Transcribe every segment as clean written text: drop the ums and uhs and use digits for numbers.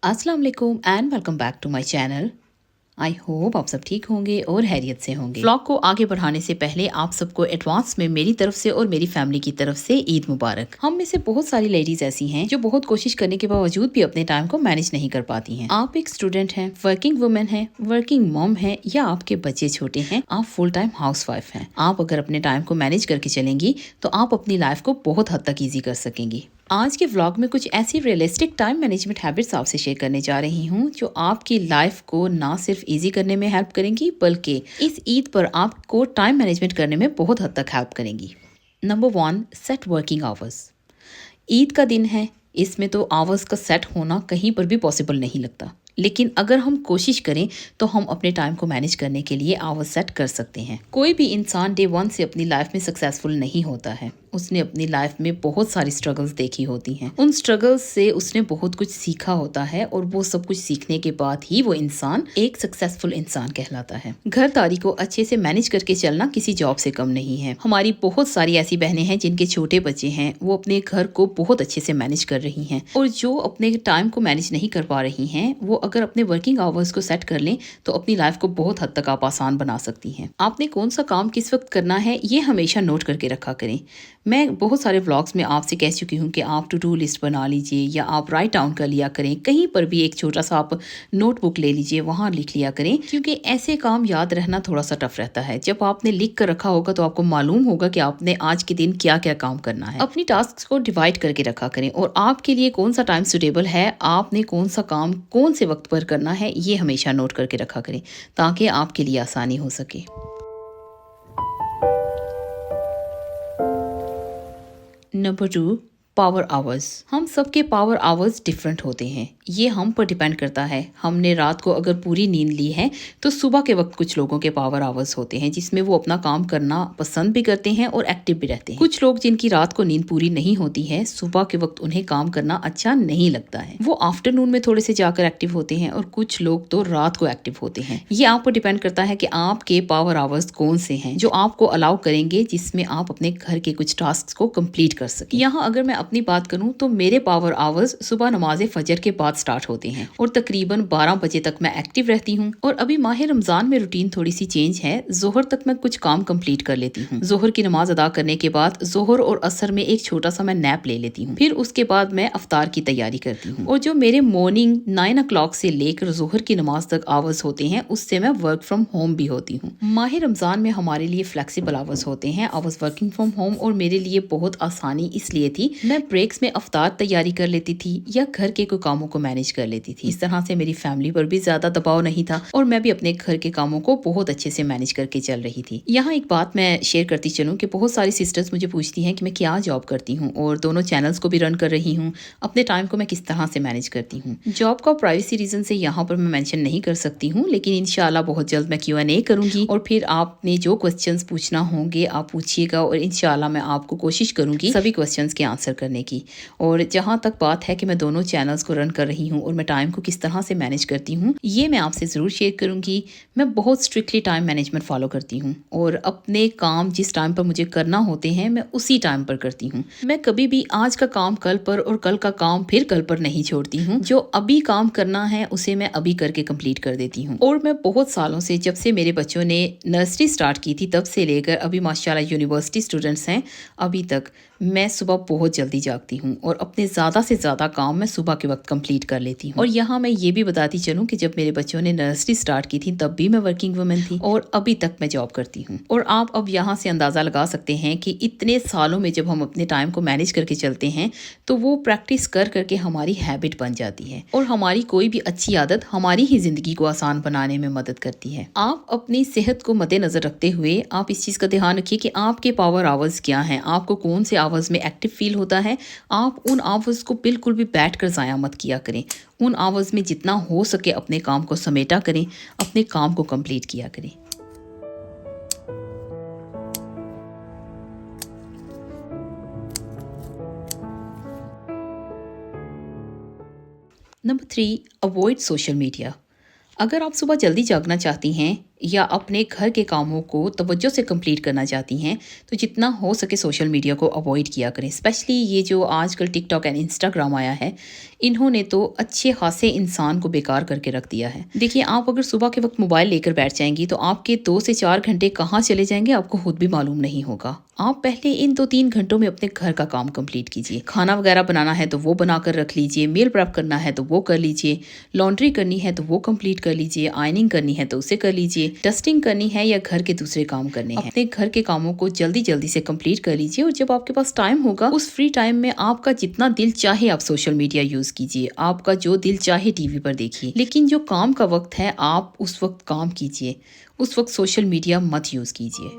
अस्सलाम वालेकुम and welcome back to my channel. I hope आप सब ठीक होंगे और हैरियत से होंगे। व्लॉग को आगे बढ़ाने से पहले आप सबको एडवांस में मेरी तरफ से और मेरी फैमिली की तरफ से ईद मुबारक। हम में से बहुत सारी लेडीज ऐसी हैं जो बहुत कोशिश करने के बावजूद भी अपने टाइम को मैनेज नहीं कर पाती हैं। आप एक स्टूडेंट हैं, वर्किंग वुमेन हैं, वर्किंग मॉम हैं, या आपके बच्चे छोटे हैं, आप फुल टाइम हाउसवाइफ हैं। आप अगर अपने टाइम को मैनेज करके चलेंगी तो आप अपनी लाइफ को बहुत हद तक ईजी कर सकेंगी। आज के व्लॉग में कुछ ऐसी रियलिस्टिक टाइम मैनेजमेंट हैबिट्स आपसे शेयर करने जा रही हूँ जो आपकी लाइफ को ना सिर्फ इजी करने में हेल्प करेंगी बल्कि इस ईद पर आपको टाइम मैनेजमेंट करने में बहुत हद तक हेल्प करेंगी। Number 1, set working hours. Eid का दिन है, इसमें तो आवर्स का सेट होना कहीं पर भी पॉसिबल नहीं लगता, लेकिन अगर हम कोशिश करें तो हम अपने टाइम को मैनेज करने के लिए आवर्स सेट कर सकते हैं। कोई भी इंसान डे 1 से अपनी लाइफ में सक्सेसफुल नहीं होता है। उसने अपनी लाइफ में बहुत सारी स्ट्रगल्स देखी होती हैं। उन स्ट्रगल्स से उसने बहुत कुछ सीखा होता है और वो सब कुछ सीखने के बाद ही वो इंसान एक सक्सेसफुल इंसान कहलाता है। घरदारी को अच्छे से मैनेज करके चलना किसी जॉब से कम नहीं है। हमारी बहुत सारी ऐसी बहनें हैं जिनके छोटे बच्चे हैं, वो अपने घर को बहुत अच्छे से मैनेज कर रही हैं, और जो अपने टाइम को मैनेज नहीं कर पा रही हैं वो अगर अपने वर्किंग आवर्स को सेट कर लें तो अपनी लाइफ को बहुत हद तक आप आसान बना सकती हैं। आपने कौन सा काम किस वक्त करना है ये हमेशा नोट करके रखा करें। मैं बहुत सारे व्लॉग्स में आपसे कह चुकी हूँ कि आप टू डू लिस्ट बना लीजिए या आप राइट डाउन कर लिया करें। कहीं पर भी एक छोटा सा आप नोटबुक ले लीजिए, वहाँ लिख लिया करें, क्योंकि ऐसे काम याद रहना थोड़ा सा टफ रहता है। जब आपने लिख कर रखा होगा तो आपको मालूम होगा कि आपने आज के दिन क्या क्या काम करना है। अपनी टास्क को डिवाइड करके रखा करें और आपके लिए कौन सा टाइम सुटेबल है, आपने कौन सा काम कौन से वक्त पर करना है, ये हमेशा नोट करके रखा करें ताकि आपके लिए आसानी हो सके। Number 2, power hours. हम सबके पावर आवर्स डिफरेंट होते हैं, ये हम पर डिपेंड करता है। हमने रात को अगर पूरी नींद ली है तो सुबह के वक्त कुछ लोगों के पावर आवर्स होते हैं जिसमें वो अपना काम करना पसंद भी करते हैं और एक्टिव भी रहते हैं। कुछ लोग जिनकी रात को नींद पूरी नहीं होती है, सुबह के वक्त उन्हें काम करना अच्छा नहीं लगता है, वो आफ्टरनून में थोड़े से जाकर एक्टिव होते हैं, और कुछ लोग तो रात को एक्टिव होते हैं। ये आप पर डिपेंड करता है कि आपके पावर आवर्स कौन से हैं जो आपको अलाउ करेंगे जिसमें आप अपने घर के कुछ टास्क को कंप्लीट कर सकें। यहाँ अगर मैं अपनी बात करूं तो मेरे पावर आवर्स सुबह नमाज फजर के बाद स्टार्ट होते हैं और तकरीबन 12 बजे तक मैं एक्टिव रहती हूं। और अभी माह रमजान में रूटीन थोड़ी सी चेंज है, जोहर तक मैं कुछ काम कंप्लीट कर लेती हूं। जोहर की नमाज अदा करने के बाद जोहर और असर में एक छोटा सा मैं नैप ले लेती हूँ, फिर उसके बाद मैं अफ्तार की तैयारी करती हूँ। और जो मेरे मॉर्निंग 9 o'clock से लेकर जोहर की नमाज तक आवर्स होते हैं उससे मैं वर्क फ्रॉम होम भी होती हूँ। माह रमजान में हमारे लिए फ्लेक्सिबल आवर्स होते हैं, आवर्स वर्किंग फ्रॉम होम, और मेरे लिए बहुत आसानी इसलिए थी मैं ब्रेक्स में अफ्तार तैयारी कर लेती थी या घर के कोई कामों को मैनेज कर लेती थी। इस तरह से मेरी फैमिली पर भी ज्यादा दबाव नहीं था और मैं भी अपने घर के कामों को बहुत अच्छे से मैनेज करके चल रही थी। यहाँ एक बात मैं शेयर करती चलूँ कि बहुत सारी सिस्टर्स मुझे पूछती हैं कि मैं क्या जॉब करती हूँ और दोनों चैनल्स को भी रन कर रही हूँ, अपने टाइम को मैं किस तरह से मैनेज करती हूँ। जॉब का प्राइवेसी रीजन से यहाँ पर मैं मेंशन नहीं कर सकती हूँ, लेकिन इंशाल्लाह बहुत जल्द मैं Q&A करूंगी और फिर आपने जो क्वेश्चंस पूछना होंगे आप पूछिएगा और इंशाल्लाह मैं आपको कोशिश करूंगी सभी क्वेश्चंस के आंसर करने की। और जहाँ तक बात है कि मैं दोनों चैनल्स को रन कर रही हूँ और मैं टाइम को किस तरह से मैनेज करती हूँ, ये मैं आपसे ज़रूर शेयर करूँगी। मैं बहुत स्ट्रिक्टली टाइम मैनेजमेंट फॉलो करती हूँ और अपने काम जिस टाइम पर मुझे करना होते हैं मैं उसी टाइम पर करती हूँ। मैं कभी भी आज का काम कल पर और कल का काम फिर कल पर नहीं छोड़ती हूँ। जो अभी काम करना है उसे मैं अभी करके कंप्लीट कर देती हूँ। और मैं बहुत सालों से, जब से मेरे बच्चों ने नर्सरी स्टार्ट की थी तब से लेकर अभी माशाल्लाह यूनिवर्सिटी स्टूडेंट्स हैं अभी तक, मैं सुबह बहुत जल्दी जागती हूँ और अपने ज़्यादा से ज़्यादा काम मैं सुबह के वक्त कंप्लीट कर लेती हूँ। और यहाँ मैं ये भी बताती चलूँ कि जब मेरे बच्चों ने नर्सरी स्टार्ट की थी तब भी मैं वर्किंग वुमेन थी और अभी तक मैं जॉब करती हूँ। और आप अब यहाँ से अंदाज़ा लगा सकते हैं कि इतने सालों में जब हम अपने टाइम को मैनेज करके चलते हैं तो वो प्रैक्टिस कर करके हमारी हैबिट बन जाती है और हमारी कोई भी अच्छी आदत हमारी ही ज़िंदगी को आसान बनाने में मदद करती है। आप अपनी सेहत को मद्देनज़र रखते हुए आप इस चीज़ का ध्यान रखिए कि आपके पावर आवर्स क्या हैं, आपको कौन से आवर्स में एक्टिव फील होता है। आप उन आवर्स को बिल्कुल भी बैठकर ज़ाया मत किया करें। उन आवर्स में जितना हो सके अपने काम को समेटा करें, अपने काम को कंप्लीट किया करें। Number 3, avoid social media. अगर आप सुबह जल्दी जागना चाहती हैं या अपने घर के कामों को तवज्जो से कंप्लीट करना चाहती हैं तो जितना हो सके सोशल मीडिया को अवॉइड किया करें। स्पेशली ये जो आजकल टिकटॉक एंड इंस्टाग्राम आया है, इन्होंने तो अच्छे खासे इंसान को बेकार करके रख दिया है। देखिए, आप अगर सुबह के वक्त मोबाइल लेकर बैठ जाएंगी तो आपके 2 से 4 घंटे कहाँ चले जाएंगे आपको खुद भी मालूम नहीं होगा। आप पहले इन 2-3 घंटों में अपने घर का काम कंप्लीट कीजिए। खाना वगैरह बनाना है तो वो बनाकर रख लीजिए, मील प्रेप करना है तो वो कर लीजिए, लॉन्ड्री करनी है तो वो कंप्लीट कर लीजिए, आयनिंग करनी है तो उसे कर लीजिए, डस्टिंग करनी है या घर के दूसरे काम करने हैं, अपने घर के कामों को जल्दी जल्दी से कंप्लीट कर लीजिए। और जब आपके पास टाइम होगा, उस फ्री टाइम में आपका जितना दिल चाहे आप सोशल मीडिया यूज कीजिए, आपका जो दिल चाहे टीवी पर देखिए, लेकिन जो काम का वक्त है आप उस वक्त काम कीजिए, उस वक्त सोशल मीडिया मत यूज कीजिए।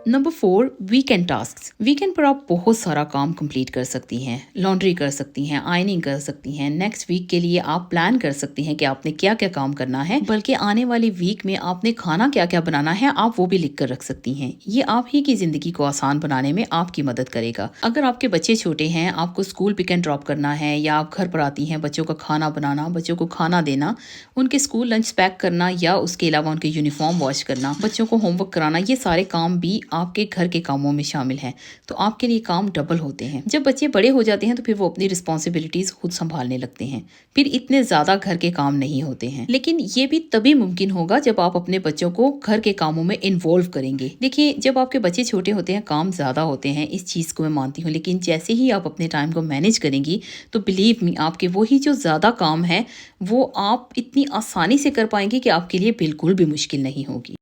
Number 4, weekend tasks. वीकेंड पर आप बहुत सारा काम कंप्लीट कर सकती हैं, लॉन्ड्री कर सकती हैं, आयनिंग कर सकती हैं। नेक्स्ट वीक के लिए आप प्लान कर सकती हैं कि आपने क्या क्या काम करना है, बल्कि आने वाली वीक में आपने खाना क्या क्या बनाना है आप वो भी लिख कर रख सकती हैं। ये आप ही की जिंदगी को आसान बनाने में आपकी मदद करेगा। अगर आपके बच्चे छोटे हैं, आपको स्कूल पिक एंड ड्रॉप करना है, या आप घर पर आती हैं, बच्चों का खाना बनाना, बच्चों को खाना देना, उनके स्कूल लंच पैक करना, या उसके अलावा उनके यूनिफॉर्म वॉश करना, बच्चों को होमवर्क कराना, ये सारे काम भी आपके घर के कामों में शामिल हैं। तो आपके लिए काम डबल होते हैं। जब बच्चे बड़े हो जाते हैं तो फिर वो अपनी रिस्पॉन्सिबिलिटीज खुद संभालने लगते हैं, फिर इतने ज्यादा घर के काम नहीं होते हैं। लेकिन ये भी तभी मुमकिन होगा जब आप अपने बच्चों को घर के कामों में इन्वॉल्व करेंगे। देखिए, जब आपके बच्चे छोटे होते हैं काम ज्यादा होते हैं, इस चीज को मैं मानती हूँ, लेकिन जैसे ही आप अपने टाइम को मैनेज करेंगी तो बिलीव मी, आपके वही जो ज्यादा काम है वो आप इतनी आसानी से कर पाएंगे कि आपके लिए बिल्कुल भी मुश्किल नहीं होगी।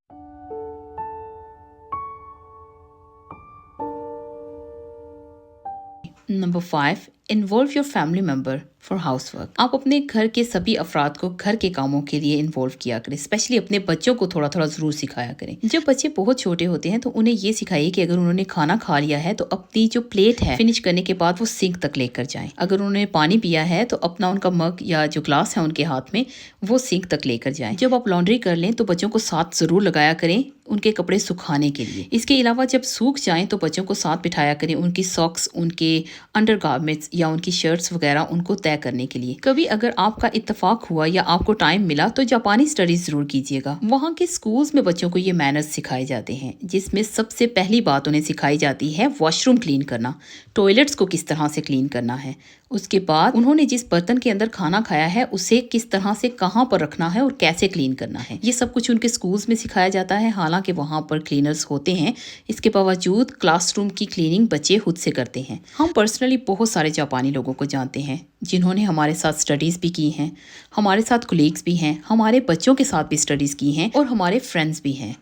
Number 5, involve your family member for house work. आप अपने घर के सभी अफराद को घर के कामों के लिए इन्वॉल्व किया करें। स्पेशली अपने बच्चों को थोड़ा थोड़ा जरूर सिखाया करें। जब बच्चे बहुत छोटे होते हैं तो उन्हें ये सिखाइए कि अगर उन्होंने खाना खा लिया है तो अपनी जो प्लेट है फिनिश करने के बाद वो सिंक तक लेकर जाएं। अगर उन्होंने पानी पिया है तो अपना उनका मग या जो ग्लास है उनके हाथ में वो सिंक तक लेकर जाएं। जब आप लॉन्ड्री कर लें तो बच्चों को साथ जरूर लगाया करें उनके कपड़े सुखाने के लिए। इसके अलावा जब सूख जाएं तो बच्चों को साथ बिठाया करें उनकी सॉक्स, उनके अंडरगारमेंट्स या उनकी शर्ट्स वगैरह उनको तय करने के लिए। कभी अगर आपका इत्तेफाक हुआ या आपको टाइम मिला तो जापानी स्टडीज जरूर कीजिएगा। वहाँ के स्कूल्स में बच्चों को ये मैनर्स सिखाए जाते हैं, जिसमें सबसे पहली बात उन्हें सिखाई जाती है वॉशरूम क्लीन करना, टॉयलेट्स को किस तरह से क्लीन करना है। उसके बाद उन्होंने जिस बर्तन के अंदर खाना खाया है उसे किस तरह से कहाँ पर रखना है और कैसे क्लीन करना है। ये सब कुछ उनके स्कूल्स में सिखाया जाता है। हालांकि वहाँ पर क्लीनर्स होते हैं, इसके बावजूद क्लासरूम की क्लीनिंग बच्चे खुद से करते हैं। हम पर्सनली बहुत सारे जापानी लोगों को जानते हैं जिन्होंने हमारे साथ स्टडीज़ भी की हैं, हमारे साथ कोलीग्स भी हैं, हमारे बच्चों के साथ भी स्टडीज़ की हैं और हमारे फ्रेंड्स भी हैं।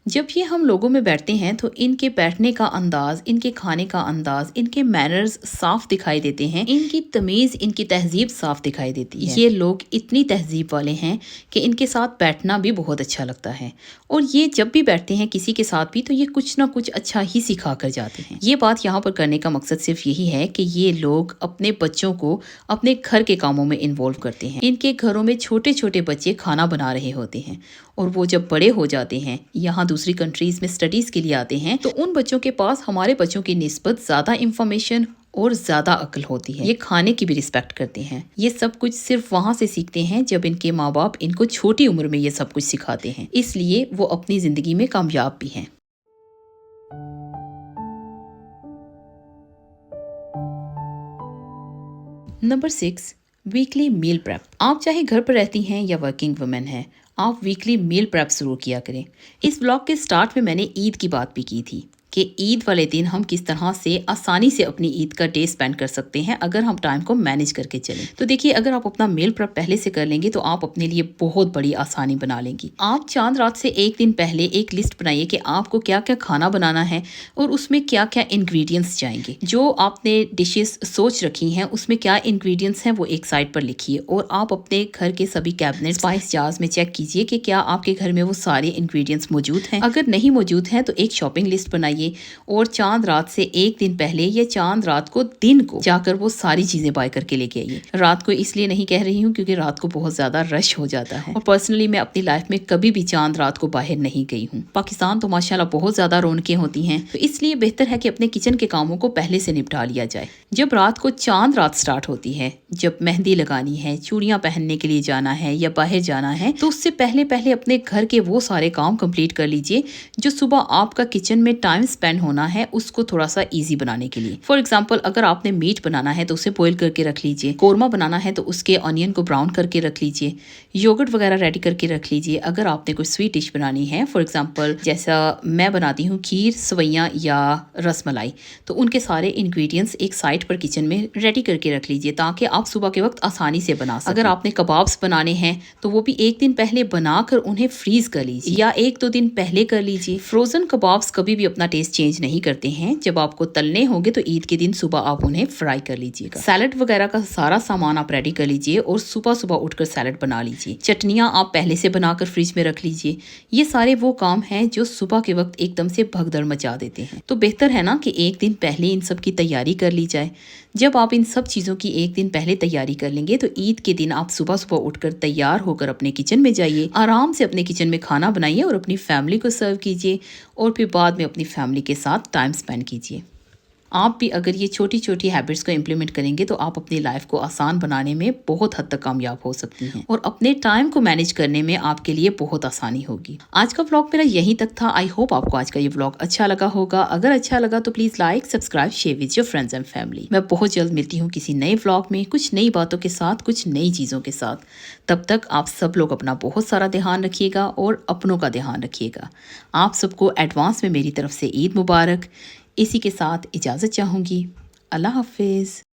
जब ये हम लोगों में बैठते हैं तो इनके बैठने का अंदाज, इनके खाने का अंदाज, इनके मैनर्स साफ दिखाई देते हैं, इनकी तमीज़, इनकी तहजीब साफ दिखाई देती है। ये लोग इतनी तहजीब वाले हैं कि इनके साथ बैठना भी बहुत अच्छा लगता है। और ये जब भी बैठते हैं किसी के साथ भी तो ये कुछ ना कुछ अच्छा ही सिखा कर जाते हैं। ये बात यहाँ पर करने का मकसद सिर्फ यही है कि ये लोग अपने बच्चों को अपने घर के कामों में इन्वॉल्व करते हैं। इनके घरों में छोटे छोटे बच्चे खाना बना रहे होते हैं और वो जब बड़े हो जाते हैं, यहाँ दूसरी कंट्रीज में स्टडीज के लिए आते हैं, तो उन बच्चों के पास हमारे बच्चों की निस्बत ज्यादा इंफॉर्मेशन और ज्यादा अक्ल होती है। ये खाने की भी रिस्पेक्ट करते हैं। ये सब कुछ सिर्फ वहाँ से सीखते हैं जब इनके माँ बाप इनको छोटी उम्र में ये सब कुछ सिखाते हैं, इसलिए वो अपनी जिंदगी में कामयाब भी हैं। Number 6, weekly meal prep. आप चाहे घर पर रहती हैं या वर्किंग वुमेन हैं, आप वीकली मील प्रेप शुरू किया करें। इस ब्लॉग के स्टार्ट में मैंने ईद की बात भी की थी कि ईद वाले दिन हम किस तरह से आसानी से अपनी ईद का डे स्पेंड कर सकते हैं अगर हम टाइम को मैनेज करके चलें। तो देखिए, अगर आप अपना मील प्रेप पहले से कर लेंगे तो आप अपने लिए बहुत बड़ी आसानी बना लेंगी। आप चांद रात से एक दिन पहले एक लिस्ट बनाइए कि आपको क्या क्या खाना बनाना है और उसमें क्या क्या इंग्रेडिएंट्स जाएंगे। जो आपने डिशेस सोच रखी हैं उसमें क्या इंग्रेडिएंट्स हैं वो एक साइड पर लिखिए और आप अपने घर के सभी कैबिनेट, स्पाइस जार्स में चेक कीजिए कि क्या आपके घर में वो सारे इंग्रेडिएंट्स मौजूद हैं। अगर नहीं मौजूद हैं तो एक शॉपिंग लिस्ट बनाइए चाहिए और चांद रात से एक दिन पहले या चांद रात को दिन को जाकर वो सारी चीज़ें बाय करके लेके आइए। रात को इसलिए नहीं कह रही हूँ क्योंकि रात को बहुत ज़्यादा रश हो जाता है और पर्सनली मैं अपनी लाइफ में कभी भी चांद रात को बाहर नहीं गई हूँ। पाकिस्तान तो माशाल्लाह बहुत ज़्यादा रौनकें होती हैं, तो इसलिए बेहतर है कि अपने किचन के कामों को पहले से निपटा लिया जाए। जब रात को चांद रात स्टार्ट होती है, जब मेहंदी लगानी है, चूड़ियाँ पहनने के लिए जाना है या बाहर जाना है, तो उससे पहले पहले अपने घर के वो सारे काम कंप्लीट कर लीजिए जो सुबह आपका किचन में टाइम स्पेंड होना है उसको थोड़ा सा ईजी बनाने के लिए। फॉर एग्जाम्पल, अगर आपने मीट बनाना है तो उसे बॉईल करके रख लीजिए, कोरमा बनाना है तो उसके ऑनियन को ब्राउन करके रख लीजिए, योगर्ट वगैरह रेडी करके रख लीजिए। अगर आपने कोई स्वीट डिश बनानी है, फॉर एग्जाम्पल जैसा मैं बनाती हूँ खीर, सवैयाँ या रसमलाई, तो उनके सारे इंग्रेडिएंट्स एक साइड पर किचन में रेडी करके रख लीजिए ताकि आप सुबह के वक्त आसानी से बना सकें। अगर आपने कबाब्स बनाने हैं तो वो भी एक दिन पहले बनाकर उन्हें फ्रीज कर लीजिए या 1-2 दिन पहले कर लीजिए। फ्रोजन कबाब्स कभी भी अपना टेस्ट चेंज नहीं करते हैं। जब आपको तलने होंगे तो ईद के दिन सुबह आप उन्हें फ्राई कर लीजिएगा। सैलड वगैरह का सारा सामान आप रेडी कर लीजिए और सुबह सुबह उठकर सैलड बना लीजिए। चटनियाँ आप पहले से बनाकर फ्रिज में रख लीजिए। ये सारे वो काम हैं जो सुबह के वक्त एकदम से भगदड़ मचा देते हैं, तो बेहतर है ना कि एक दिन पहले इन सब की तैयारी कर ली जाए। जब आप इन सब चीज़ों की एक दिन पहले तैयारी कर लेंगे तो ईद के दिन आप सुबह सुबह उठकर तैयार होकर अपने किचन में जाइए, आराम से अपने किचन में खाना बनाइए और अपनी फैमिली को सर्व कीजिए और फिर बाद में अपनी फैमिली के साथ टाइम स्पेंड कीजिए। आप भी अगर ये छोटी छोटी हैबिट्स को इम्प्लीमेंट करेंगे तो आप अपनी लाइफ को आसान बनाने में बहुत हद तक कामयाब हो सकती हैं और अपने टाइम को मैनेज करने में आपके लिए बहुत आसानी होगी। आज का व्लॉग मेरा यहीं तक था। आई होप आपको आज का ये व्लॉग अच्छा लगा होगा। अगर अच्छा लगा तो please like, subscribe, share with your friends and family. मैं बहुत जल्द मिलती हूँ किसी नए व्लॉग में, कुछ नई बातों के साथ, कुछ नई चीज़ों के साथ। तब तक आप सब लोग अपना बहुत सारा ध्यान रखिएगा और अपनों का ध्यान रखिएगा। आप सबको एडवांस में मेरी तरफ से ईद मुबारक। इसी के साथ इजाज़त चाहूँगी। अल्लाह हाफिज़।